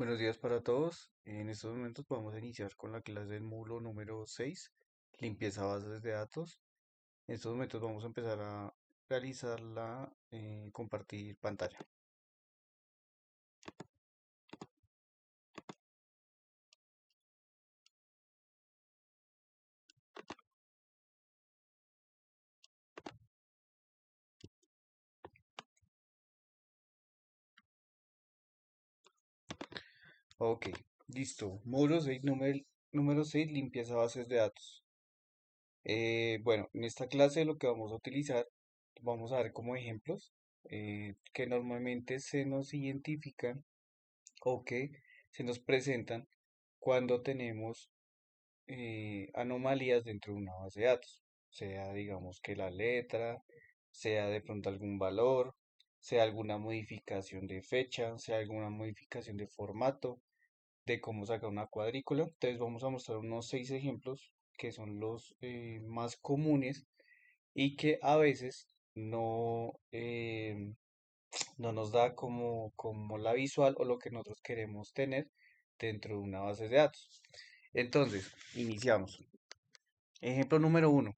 Buenos días para todos. En estos momentos vamos a iniciar con la clase del módulo número 6, limpieza bases de datos. En estos momentos vamos a empezar a realizarla, compartir pantalla. Ok, listo. Módulo 6, número 6, limpieza bases de datos. Bueno, en esta clase lo que vamos a utilizar, vamos a ver como ejemplos que normalmente se nos identifican o que se nos presentan cuando tenemos anomalías dentro de una base de datos, sea digamos que la letra, sea de pronto algún valor, sea alguna modificación de fecha, sea alguna modificación de formato, de cómo sacar una cuadrícula. Entonces vamos a mostrar unos 6 ejemplos que son los más comunes y que a veces no nos da como la visual o lo que nosotros queremos tener dentro de una base de datos. Entonces, iniciamos. Ejemplo número uno.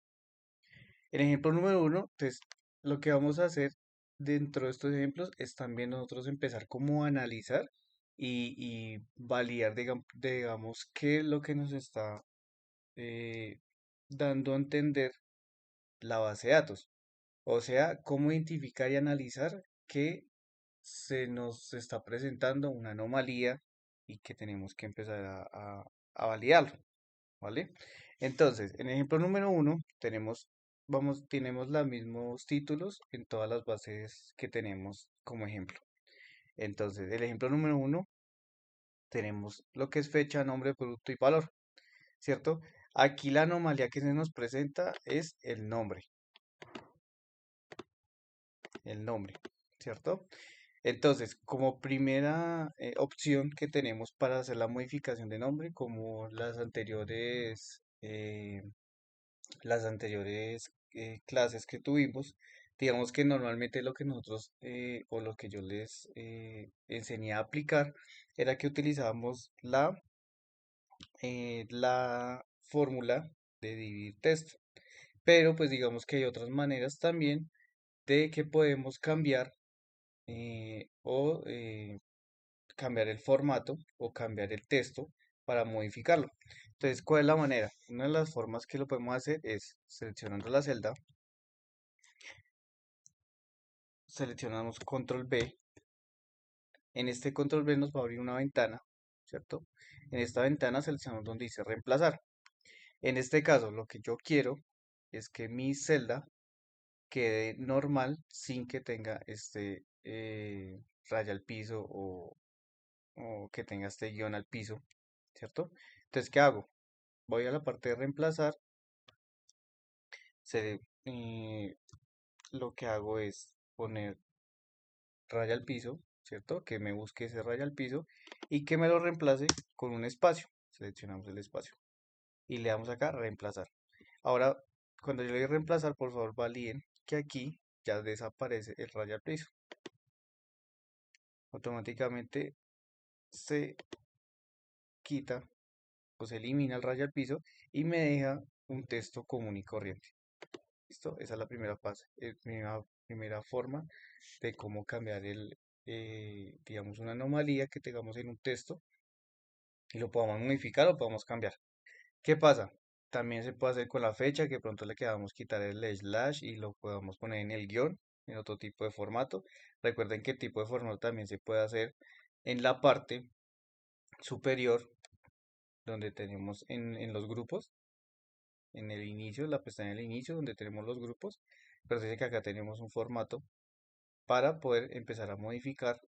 El ejemplo número uno, pues lo que vamos a hacer dentro de estos ejemplos es también nosotros empezar como a analizar y validar, digamos, qué es lo que nos está eh, dando a entender la base de datos. O sea, cómo identificar y analizar que se nos está presentando una anomalía y que tenemos que empezar a validarlo. ¿Vale? Entonces, en el ejemplo número uno tenemos los mismos títulos en todas las bases que tenemos como ejemplo. Entonces, el ejemplo número uno tenemos lo que es fecha, nombre, producto y valor, ¿cierto? Aquí la anomalía que se nos presenta es el nombre, ¿cierto? Entonces, como primera opción que tenemos para hacer la modificación de nombre, como las anteriores clases que tuvimos, digamos que normalmente lo que nosotros o lo que yo les enseñé a aplicar era que utilizábamos la fórmula de dividir texto. Pero pues digamos que hay otras maneras también de que podemos cambiar o cambiar el formato o cambiar el texto para modificarlo. Entonces, ¿cuál es la manera? Una de las formas que lo podemos hacer es seleccionando la celda, seleccionamos control B. En este control B nos va a abrir una ventana, ¿cierto? En esta ventana seleccionamos donde dice reemplazar. En este caso, lo que yo quiero es que mi celda quede normal sin que tenga este raya al piso o que tenga este guión al piso, ¿cierto? Entonces, ¿qué hago? Voy a la parte de reemplazar. se- eh, lo que hago es poner raya al piso, ¿cierto? Que me busque ese raya al piso y que me lo reemplace con un espacio. Seleccionamos el espacio y le damos acá reemplazar. Ahora, cuando yo le doy reemplazar, por favor validen que aquí ya desaparece el raya al piso. Automáticamente se quita o se elimina el raya al piso y me deja un texto común y corriente. ¿Listo? Esa es la primera fase, primera forma de cómo cambiar digamos, una anomalía que tengamos en un texto y lo podamos modificar o podamos cambiar. ¿Qué pasa? También se puede hacer con la fecha, que pronto le queramos quitar el slash y lo podamos poner en el guión, en otro tipo de formato. Recuerden que el tipo de formato también se puede hacer en la parte superior, donde tenemos en los grupos, en el inicio, la pestaña del inicio, donde tenemos los grupos. Pero dice que acá tenemos un formato para poder empezar a modificar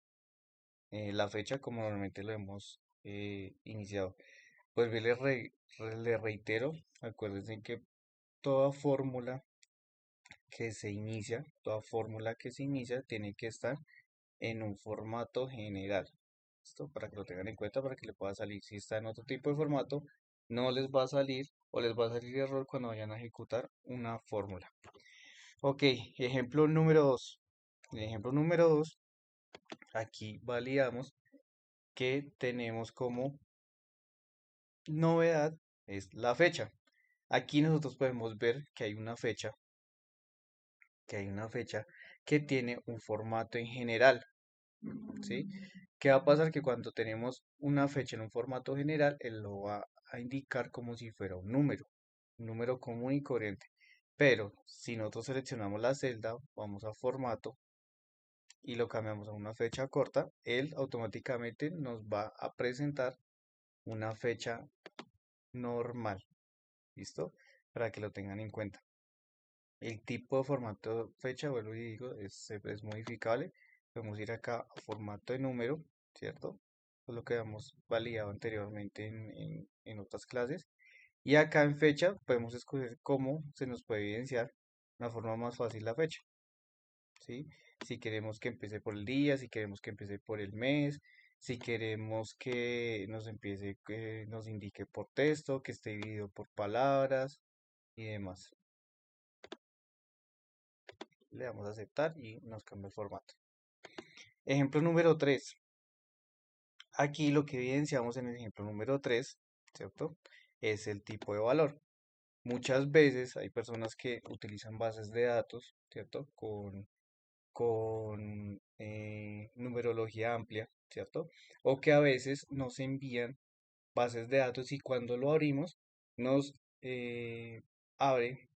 la fecha como normalmente lo hemos iniciado. Pues bien, le reitero, acuérdense que toda fórmula toda fórmula que se inicia tiene que estar en un formato general. Esto para que lo tengan en cuenta, para que le pueda salir. Si está en otro tipo de formato, no les va a salir o les va a salir error cuando vayan a ejecutar una fórmula. Ok, ejemplo número 2. En el ejemplo número 2, aquí validamos que tenemos como novedad es la fecha. Aquí nosotros podemos ver que hay una fecha que tiene un formato en general, ¿sí? ¿Qué va a pasar? Que cuando tenemos una fecha en un formato general, él lo va a indicar como si fuera un número común y corriente. Pero si nosotros seleccionamos la celda, vamos a formato y lo cambiamos a una fecha corta, él automáticamente nos va a presentar una fecha normal. ¿Listo? Para que lo tengan en cuenta. El tipo de formato fecha, vuelvo y digo, es modificable. Podemos ir acá a formato de número, ¿cierto? Es lo que hemos validado anteriormente en otras clases. Y acá en fecha podemos escoger cómo se nos puede evidenciar una forma más fácil la fecha, ¿sí? Si queremos que empiece por el día, si queremos que empiece por el mes, si queremos que nos empiece, que nos indique por texto, que esté dividido por palabras y demás. Le damos a aceptar y nos cambia el formato. Ejemplo número 3. Aquí lo que evidenciamos en el ejemplo número 3, ¿cierto? Es el tipo de valor. Muchas veces hay personas que utilizan bases de datos, ¿cierto? Con numerología amplia, ¿cierto? O que a veces nos envían bases de datos y cuando lo abrimos nos abre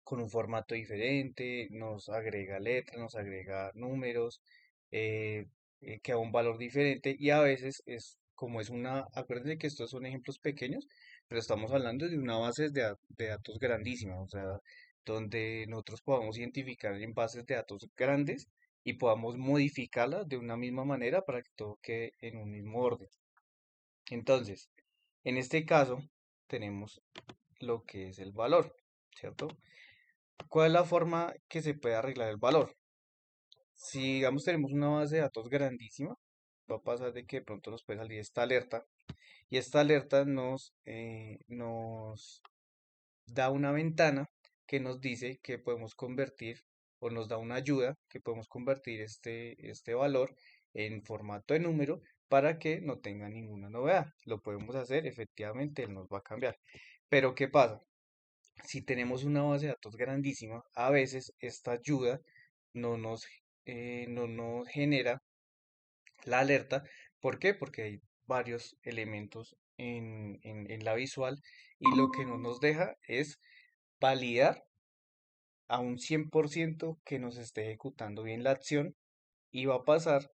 con un formato diferente, nos agrega letras, nos agrega números, eh, que a un valor diferente y a veces es como es una, acuérdense que estos son ejemplos pequeños, pero estamos hablando de una base de datos grandísima, o sea, donde nosotros podamos identificar en bases de datos grandes y podamos modificarlas de una misma manera para que todo quede en un mismo orden. Entonces, en este caso, tenemos lo que es el valor, ¿cierto? ¿Cuál es la forma que se puede arreglar el valor? Si, digamos, tenemos una base de datos grandísima, va a pasar de que de pronto nos puede salir esta alerta y esta alerta nos da una ventana que nos dice que podemos convertir o nos da una ayuda que podemos convertir este valor en formato de número para que no tenga ninguna novedad. Lo podemos hacer, efectivamente, él nos va a cambiar. Pero ¿qué pasa? Si tenemos una base de datos grandísima, a veces esta ayuda no nos, no nos genera la alerta. ¿Por qué? Porque hay varios elementos en la visual y lo que no nos deja es validar a un 100% que nos esté ejecutando bien la acción y va a pasar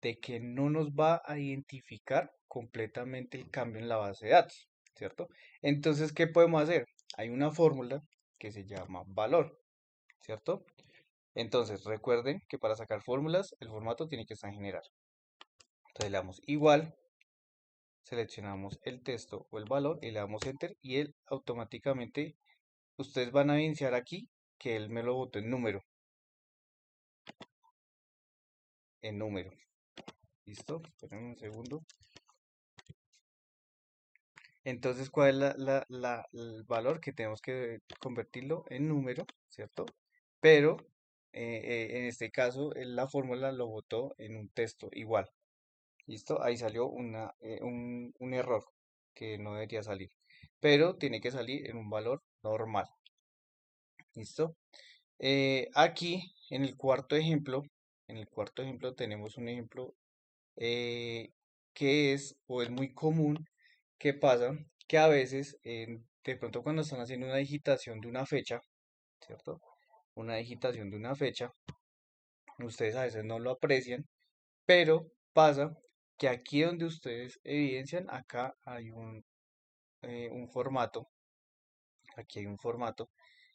de que no nos va a identificar completamente el cambio en la base de datos, ¿cierto? Entonces, ¿qué podemos hacer? Hay una fórmula que se llama valor, ¿cierto? Entonces, recuerden que para sacar fórmulas, el formato tiene que estar en general. Entonces, le damos igual, seleccionamos el texto o el valor y le damos enter y él automáticamente, ustedes van a evidenciar aquí que él me lo botó en número. ¿Listo? Esperen un segundo. Entonces, ¿cuál es el valor que tenemos que convertirlo en número, ¿cierto? Pero en este caso, la fórmula lo botó en un texto igual. ¿Listo? Ahí salió un error que no debería salir. Pero tiene que salir en un valor normal. ¿Listo? Aquí, en el cuarto ejemplo tenemos un ejemplo eh, que es o es muy común que pasa que a veces, de pronto cuando están haciendo una digitación de una fecha, ¿cierto? Una digitación de una fecha, ustedes a veces no lo aprecian, pero pasa que aquí donde ustedes evidencian, acá hay un formato, aquí hay un formato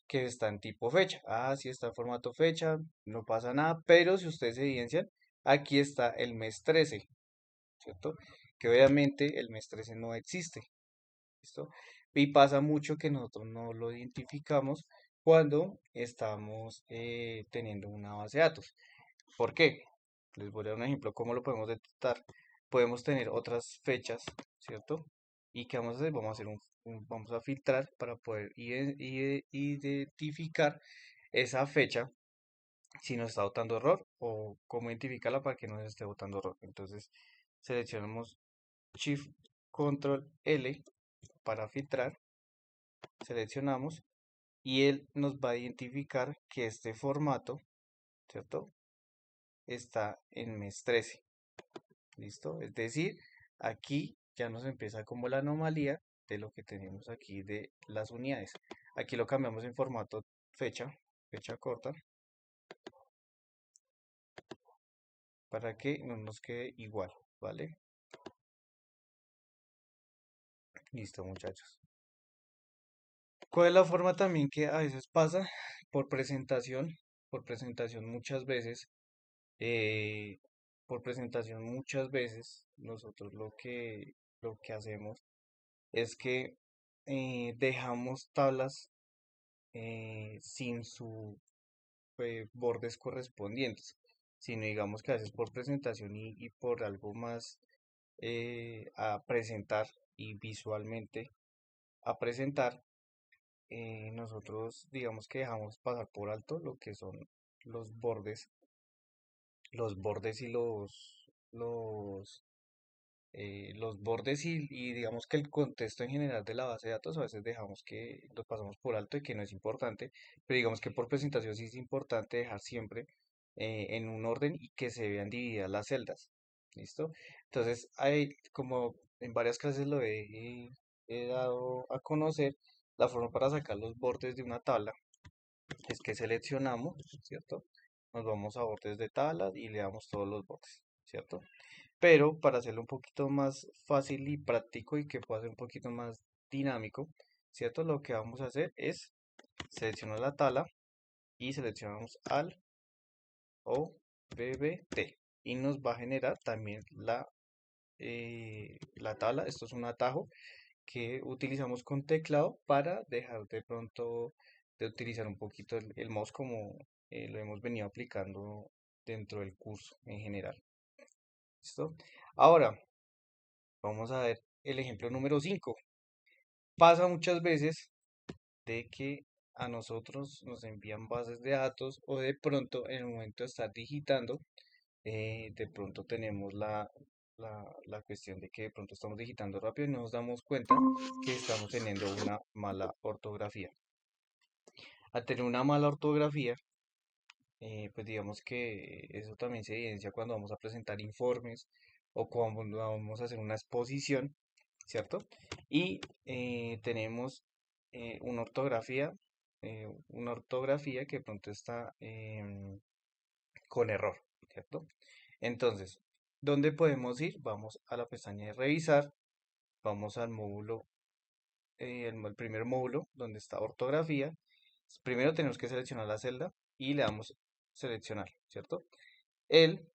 que está en tipo fecha. Ah, sí está en formato fecha, no pasa nada, pero si ustedes evidencian, aquí está el mes 13, ¿cierto? Que obviamente el mes 13 no existe. ¿Listo? Y pasa mucho que nosotros no lo identificamos cuando estamos teniendo una base de datos. ¿Por qué? Les voy a dar un ejemplo. ¿Cómo lo podemos detectar? Podemos tener otras fechas, ¿cierto? ¿Y qué vamos a hacer? Vamos a hacer vamos a filtrar para poder identificar esa fecha si nos está botando error o cómo identificarla para que no nos esté botando error. Entonces, seleccionamos Shift Control L para filtrar, seleccionamos y él nos va a identificar que este formato, ¿cierto? Está en mes 13. ¿Listo? Es decir, aquí ya nos empieza como la anomalía de lo que tenemos aquí de las unidades. Aquí lo cambiamos en formato fecha, fecha corta, para que no nos quede igual, ¿vale? Listo, muchachos. ¿Cuál es la forma también que a veces pasa? Por presentación, por presentación muchas veces, eh, por presentación muchas veces, nosotros lo que hacemos es que dejamos tablas sin sus bordes correspondientes, sino digamos que a veces por presentación y por algo más a presentar y visualmente a presentar, nosotros digamos que dejamos pasar por alto lo que son los bordes, los bordes y los bordes y digamos que el contexto en general de la base de datos a veces dejamos que los pasamos por alto y que no es importante, pero digamos que por presentación sí es importante dejar siempre en un orden y que se vean divididas las celdas. ¿Listo? Entonces, hay como en varias clases he dado a conocer la forma para sacar los bordes de una tabla, es que seleccionamos, ¿cierto? Nos vamos a bordes de tabla y le damos todos los bordes, ¿cierto? Pero para hacerlo un poquito más fácil y práctico y que pueda ser un poquito más dinámico, ¿cierto? Lo que vamos a hacer es seleccionar la tabla y seleccionamos al o BBT y nos va a generar también la tabla. Esto es un atajo que utilizamos con teclado para dejar de pronto de utilizar un poquito el mouse como lo hemos venido aplicando dentro del curso en general. ¿Listo? Ahora, vamos a ver el ejemplo número 5. Pasa muchas veces de que a nosotros nos envían bases de datos o de pronto en el momento de estar digitando, de pronto tenemos la cuestión de que de pronto estamos digitando rápido y nos damos cuenta que estamos teniendo una mala ortografía. Al tener una mala ortografía, pues digamos que eso también se evidencia cuando vamos a presentar informes o cuando vamos a hacer una exposición, ¿cierto? Y tenemos una ortografía que de pronto está con error, ¿cierto? Entonces, ¿dónde podemos ir? Vamos a la pestaña de revisar, vamos al módulo, el primer módulo donde está ortografía. Primero tenemos que seleccionar la celda y le damos seleccionar, ¿cierto? Él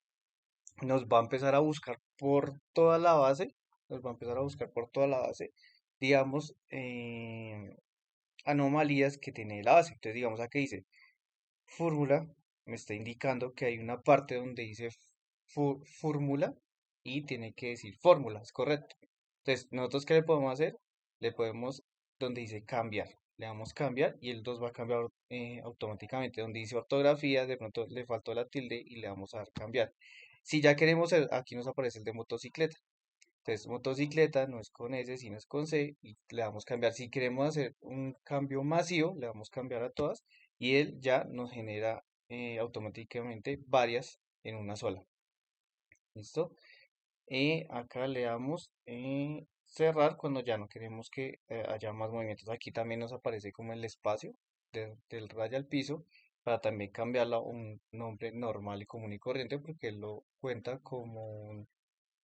nos va a empezar a buscar por toda la base, nos va a empezar a buscar por toda la base, digamos, anomalías que tiene la base. Entonces, digamos, aquí dice fórmula, me está indicando que hay una parte donde dice fórmula y tiene que decir fórmula, es correcto. Entonces, nosotros qué le podemos hacer? Le podemos, donde dice cambiar, le damos cambiar y el 2 va a cambiar automáticamente. Donde dice ortografía, de pronto le faltó la tilde y le vamos a dar cambiar. Si ya queremos, aquí nos aparece el de motocicleta. Entonces, motocicleta no es con S, sino es con C y le damos cambiar. Si queremos hacer un cambio masivo, le damos cambiar a todas y él ya nos genera automáticamente varias en una sola. ¿Listo? Acá le damos cerrar cuando ya no queremos que haya más movimientos. Aquí también nos aparece como el espacio del raya al piso para también cambiarlo a un nombre normal y común y corriente porque él lo cuenta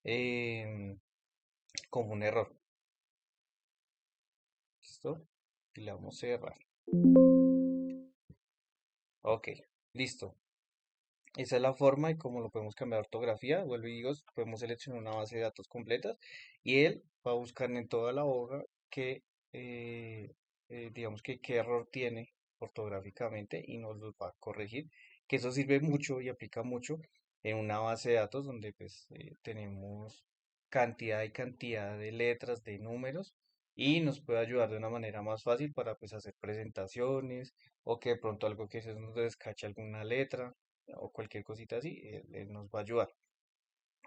em, como un error. ¿Listo? Y le damos cerrar. Ok, listo. Esa es la forma y cómo lo podemos cambiar ortografía. Vuelvo y digo, podemos seleccionar una base de datos completas y él va a buscar en toda la hoja que, eh, digamos que qué error tiene ortográficamente y nos lo va a corregir. Que eso sirve mucho y aplica mucho en una base de datos donde pues tenemos cantidad y cantidad de letras, de números y nos puede ayudar de una manera más fácil para pues hacer presentaciones o que de pronto algo que se nos descache alguna letra o cualquier cosita así, él nos va a ayudar.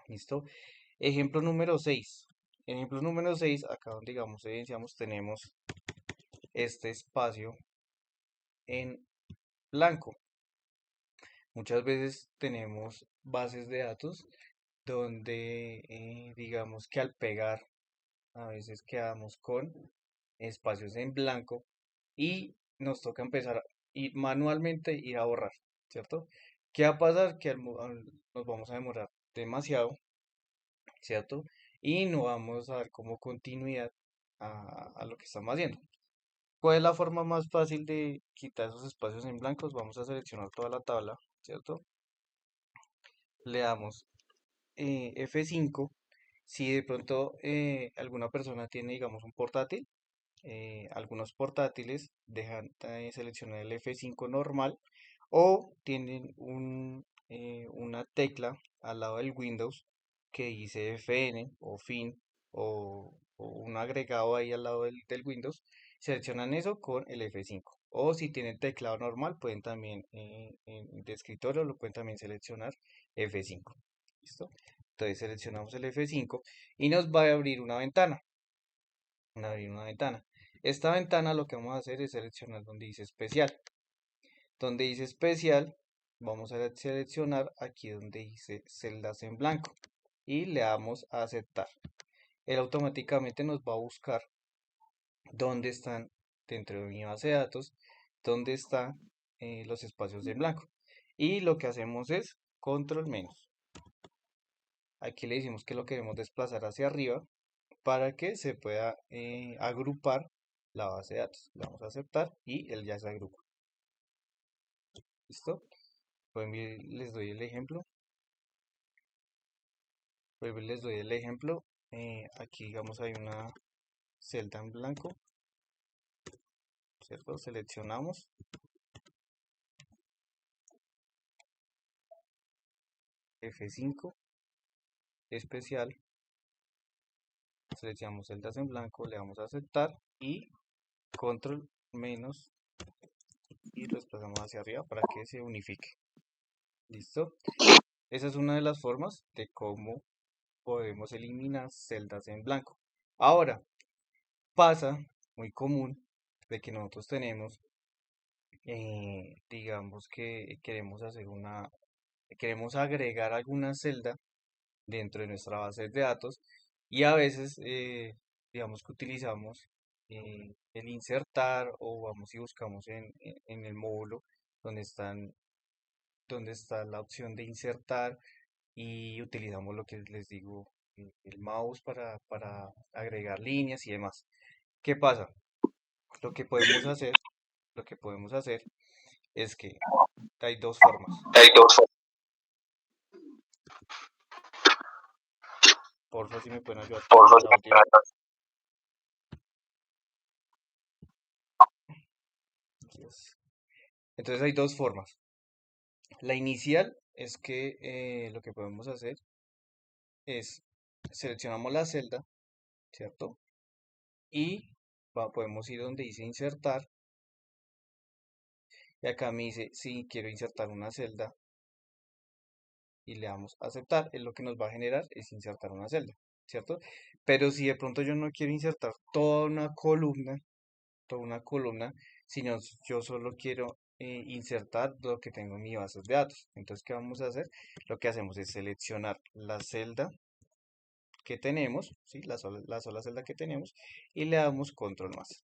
¿Listo? Ejemplo número 6. Ejemplo número 6, acá donde digamos evidenciamos, tenemos este espacio en blanco. Muchas veces tenemos bases de datos donde digamos que al pegar a veces quedamos con espacios en blanco y nos toca empezar a ir manualmente ir a borrar, ¿cierto? ¿Qué va a pasar? Que nos vamos a demorar demasiado, ¿cierto? Y no vamos a dar como continuidad a lo que estamos haciendo. ¿Cuál es la forma más fácil de quitar esos espacios en blancos? Vamos a seleccionar toda la tabla, ¿cierto? Le damos F5. Si de pronto alguna persona tiene, digamos, un portátil, algunos portátiles dejan seleccionar el F5 normal o tienen una tecla al lado del Windows que dice FN o FIN o un agregado ahí al lado del Windows. Seleccionan eso con el F5. O si tienen teclado normal, pueden también de escritorio lo pueden también seleccionar F5. ¿Listo? Entonces seleccionamos el F5 y nos va a abrir una ventana. Abrir una ventana. Esta ventana lo que vamos a hacer es seleccionar donde dice especial. Donde dice especial, vamos a seleccionar aquí donde dice celdas en blanco y le damos a aceptar. Él automáticamente nos va a buscar dónde están dentro de mi base de datos, dónde están los espacios en blanco. Y lo que hacemos es control menos. Aquí le decimos que lo queremos desplazar hacia arriba para que se pueda agrupar la base de datos. Le vamos a aceptar y él ya se agrupa. ¿Listo? Les doy el ejemplo. Les doy el ejemplo. Aquí, digamos, hay una celda en blanco, ¿cierto? Seleccionamos F5, especial, seleccionamos celdas en blanco, le damos a aceptar y control menos y lo desplazamos hacia arriba para que se unifique. ¿Listo? Esa es una de las formas de cómo podemos eliminar celdas en blanco. Ahora, pasa muy común de que nosotros tenemos, digamos que queremos agregar alguna celda dentro de nuestra base de datos y a veces, digamos que utilizamos el insertar o vamos y buscamos en el módulo donde donde está la opción de insertar y utilizamos lo que les digo, el mouse para agregar líneas y demás. ¿Qué pasa? Lo que podemos hacer, lo que podemos hacer es que hay dos formas. Hay dos. Porfa, si me pueden ayudar con Por el los audio. Gracias. Entonces hay dos formas. La inicial es que lo que podemos hacer es seleccionamos la celda, ¿cierto? Y podemos ir donde dice insertar. Y acá me dice si quiero insertar una celda y le damos a aceptar. Es lo que nos va a generar es insertar una celda, ¿cierto? Pero si de pronto yo no quiero insertar toda una columna, sino yo solo quiero insertar lo que tengo en mi base de datos. Entonces, ¿qué vamos a hacer? Lo que hacemos es seleccionar la celda que tenemos, ¿sí? La sola celda que tenemos y le damos control más.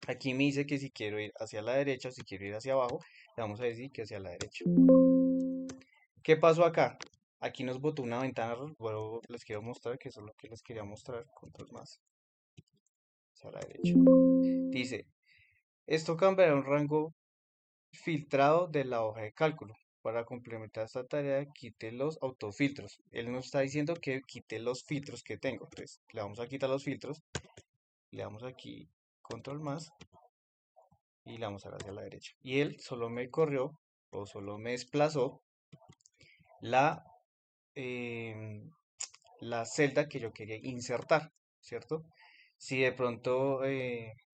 Aquí me dice que si quiero ir hacia la derecha o si quiero ir hacia abajo, le vamos a decir que hacia la derecha. ¿Qué pasó acá? Aquí nos botó una ventana, bueno, les quiero mostrar que eso es lo que les quería mostrar, control más, hacia la derecha. Dice, esto cambiará un rango filtrado de la hoja de cálculo. Para complementar esta tarea, quite los autofiltros. Él nos está diciendo que quite los filtros que tengo. Entonces, le vamos a quitar los filtros. Le damos aquí control más y le vamos a dar hacia la derecha. Y él solo me corrió o solo me desplazó la, em, la celda que yo quería insertar, ¿cierto? Si de pronto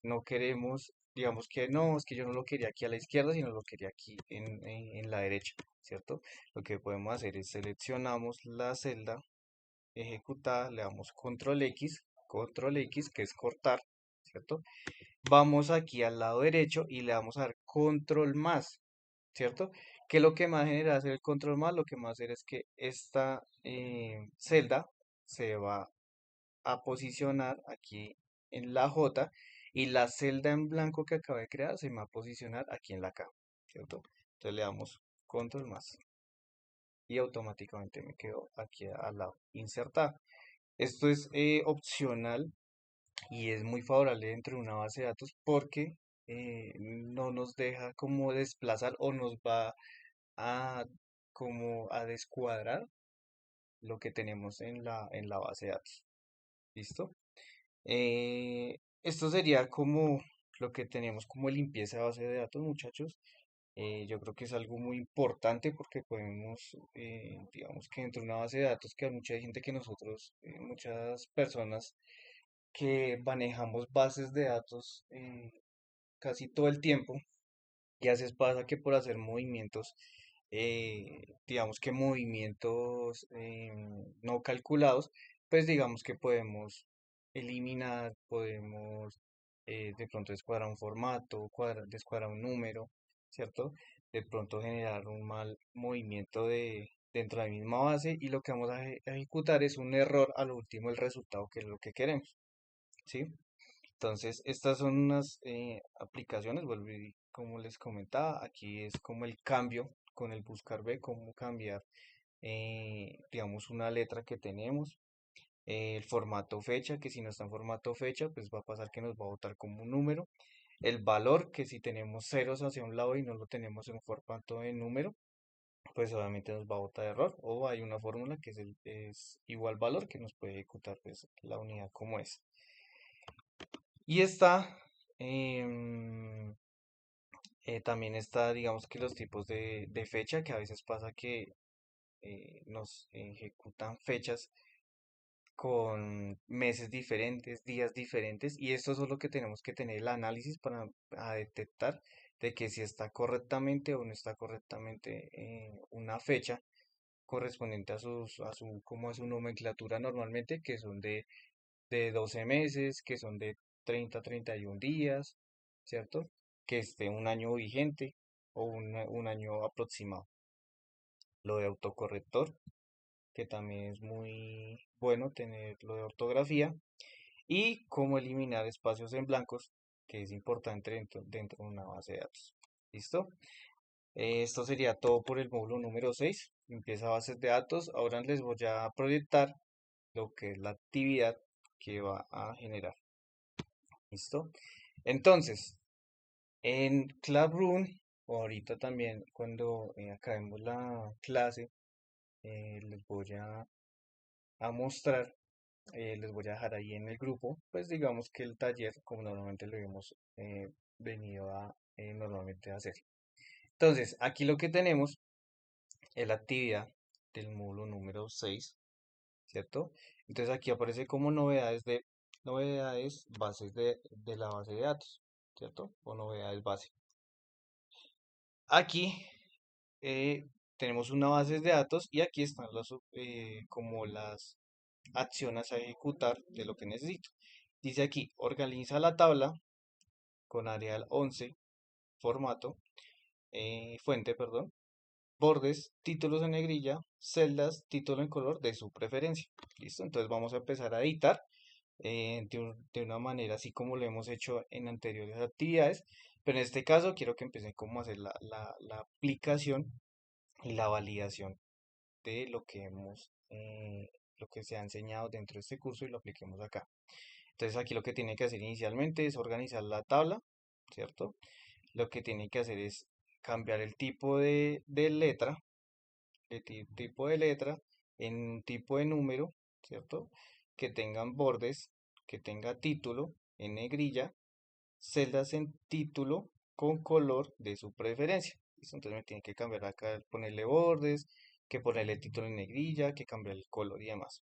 no queremos, digamos que no, es que yo no lo quería aquí a la izquierda, sino lo quería aquí en la derecha, ¿cierto? Lo que podemos hacer es seleccionamos la celda ejecutada, le damos control X, que es cortar, ¿cierto? Vamos aquí al lado derecho y le vamos a dar control más, ¿cierto? Que lo que más genera hacer el control más, lo que va a hacer es que esta celda se va a posicionar aquí en la J y la celda en blanco que acabo de crear se me va a posicionar aquí en la K, ¿cierto? Entonces le damos control más y automáticamente me quedo aquí al lado insertar. Esto es opcional y es muy favorable dentro de una base de datos porque no nos deja como desplazar o nos va a como a descuadrar lo que tenemos en la base de datos. ¿Listo? Esto sería como lo que tenemos como limpieza de base de datos, muchachos. Yo creo que es algo muy importante porque podemos, digamos que dentro de una base de datos que hay mucha gente que nosotros, muchas personas que manejamos bases de datos casi todo el tiempo, y a veces pasa que por hacer movimientos, digamos que movimientos no calculados, pues digamos que podemos eliminar, podemos de pronto descuadrar un formato, descuadrar un número, ¿cierto? De pronto generar un mal movimiento dentro de la misma base y lo que vamos a ejecutar es un error a lo último el resultado que es lo que queremos, ¿sí? Entonces, estas son unas aplicaciones, vuelvo y como les comentaba, aquí es como el cambio con el buscar B, cómo cambiar, digamos, una letra que tenemos, el formato fecha, que si no está en formato fecha, pues va a pasar que nos va a botar como un número, el valor, que si tenemos ceros hacia un lado y no lo tenemos en formato de número, pues obviamente nos va a botar error, o hay una fórmula que es igual valor que nos puede ejecutar pues la unidad como es. Y está, em, también está, digamos que los tipos de fecha, que a veces pasa que nos ejecutan fechas con meses diferentes, días diferentes, y esto es lo que tenemos que tener el análisis para detectar de que si está correctamente o no está correctamente una fecha correspondiente como a su nomenclatura normalmente, que son de 12 meses, que son de 30 a 31 días, ¿cierto? Que esté un año vigente o un año aproximado. Lo de autocorrector, que también es muy bueno tener lo de ortografía. Y cómo eliminar espacios en blancos, que es importante dentro de una base de datos. ¿Listo? Esto sería todo por el módulo número 6. Empieza bases de datos. Ahora les voy a proyectar lo que es la actividad que va a generar. ¿Listo? Entonces, en Classroom, o ahorita también cuando acabemos la clase, les voy a mostrar, les voy a dejar ahí en el grupo, pues digamos que el taller, como normalmente lo hemos venido a normalmente a hacer. Entonces, aquí lo que tenemos es la actividad del módulo número 6, ¿cierto? Entonces aquí aparece como novedades bases de la base de datos, ¿cierto? O novedades base. Aquí tenemos una base de datos y aquí están como las acciones a ejecutar de lo que necesito. Dice aquí, organiza la tabla con Arial 11, formato, fuente, perdón, bordes, títulos en negrilla, celdas, título en color de su preferencia. ¿Listo? Entonces vamos a empezar a editar de una manera así como lo hemos hecho en anteriores actividades, pero en este caso quiero que empiecen como a hacer la aplicación y la validación de lo que se ha enseñado dentro de este curso y lo apliquemos acá. Entonces aquí lo que tiene que hacer inicialmente es organizar la tabla, ¿cierto? Lo que tiene que hacer es cambiar el tipo de letra, tipo de letra en tipo de número, ¿cierto? Que tengan bordes, que tenga título en negrilla, celdas en título con color de su preferencia. ¿Listo? Entonces me tiene que cambiar acá, ponerle bordes, que ponerle título en negrilla, que cambiar el color y demás.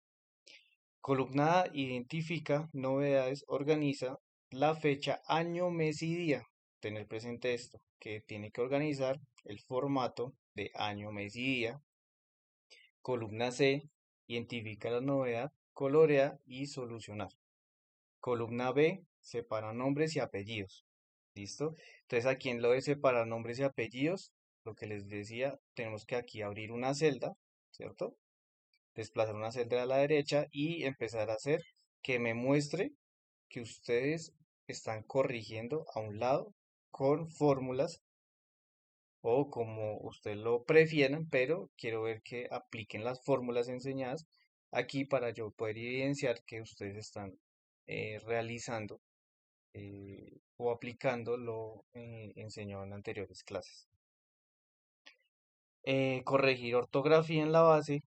Columna A identifica novedades, organiza la fecha, año, mes y día. Tener presente esto, que tiene que organizar el formato de año, mes y día. Columna C Identifica la novedad, colorea y solucionar. Columna B, separa nombres y apellidos. ¿Listo? Entonces aquí en lo de separar nombres y apellidos, lo que les decía, tenemos que aquí abrir una celda, ¿cierto? Desplazar una celda a la derecha y empezar a hacer que me muestre que ustedes están corrigiendo a un lado con fórmulas o como ustedes lo prefieran, pero quiero ver que apliquen las fórmulas enseñadas aquí para yo poder evidenciar que ustedes están realizando o aplicando lo enseñado en anteriores clases. Corregir ortografía en la base,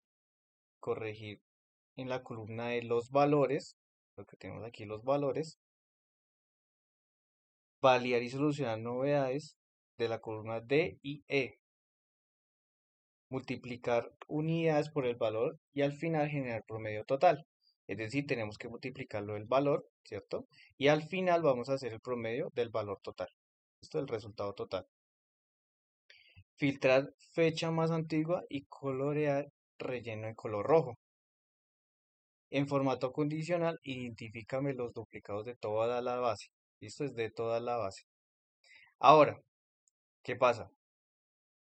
corregir en la columna de los valores, lo que tenemos aquí los valores, validar y solucionar novedades de la columna D y E, multiplicar unidades por el valor y al final generar promedio total. Es decir, tenemos que multiplicarlo el valor, ¿cierto? Y al final vamos a hacer el promedio del valor total. Esto es el resultado total. Filtrar fecha más antigua y colorear relleno en color rojo. En formato condicional, identifícame los duplicados de toda la base. Esto es de toda la base. Ahora, ¿qué pasa?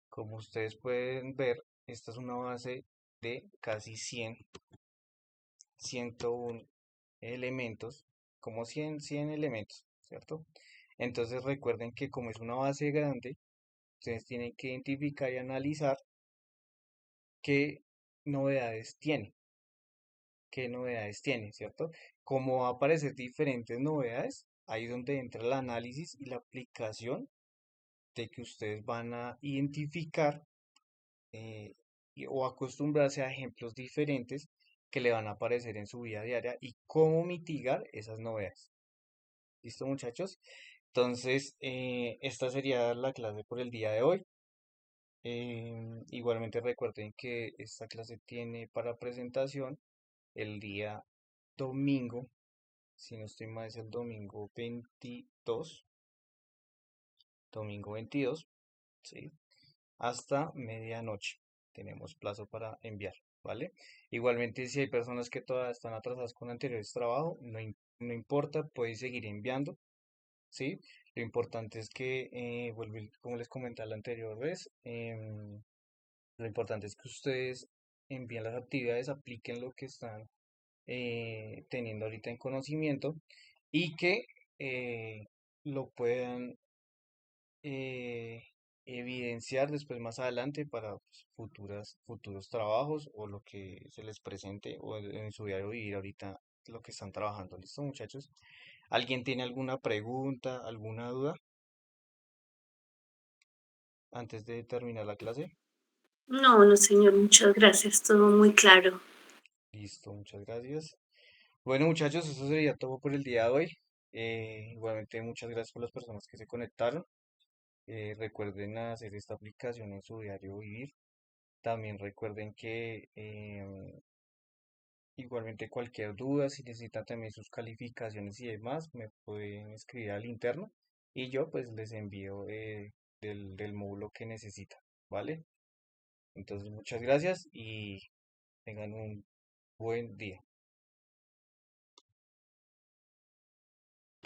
Como ustedes pueden ver, esta es una base de casi 101 elementos, como 100 elementos, ¿cierto? Entonces recuerden que como es una base grande, ustedes tienen que identificar y analizar qué novedades tiene, ¿cierto? Como va a aparecer diferentes novedades, ahí es donde entra el análisis y la aplicación de que ustedes van a identificar o acostumbrarse a ejemplos diferentes que le van a aparecer en su vida diaria y cómo mitigar esas novedades. ¿Listo, muchachos? Entonces, esta sería la clase por el día de hoy. Igualmente recuerden que esta clase tiene para presentación el día domingo, si no estoy mal es el domingo 22, ¿sí? Hasta medianoche. Tenemos plazo para enviar, ¿vale? Igualmente, si hay personas que todavía están atrasadas con anteriores trabajos, no importa, pueden seguir enviando, ¿sí? Lo importante es que, como les comenté la anterior vez, lo importante es que ustedes envíen las actividades, apliquen lo que están teniendo ahorita en conocimiento y que lo puedan eh, evidenciar después más adelante para pues, futuros trabajos o lo que se les presente o en su diario vivir ahorita lo que están trabajando. ¿Listo, muchachos? ¿Alguien tiene alguna pregunta, alguna duda antes de terminar la clase? No, no, señor, muchas gracias, todo muy claro. Listo, muchas gracias. Bueno, muchachos, eso sería todo por el día de hoy. Igualmente, muchas gracias por las personas que se conectaron. Recuerden hacer esta aplicación en su diario vivir. También recuerden que igualmente cualquier duda, si necesitan también sus calificaciones y demás, me pueden escribir al interno y yo pues les envío del módulo que necesitan, ¿vale? Entonces muchas gracias y tengan un buen día.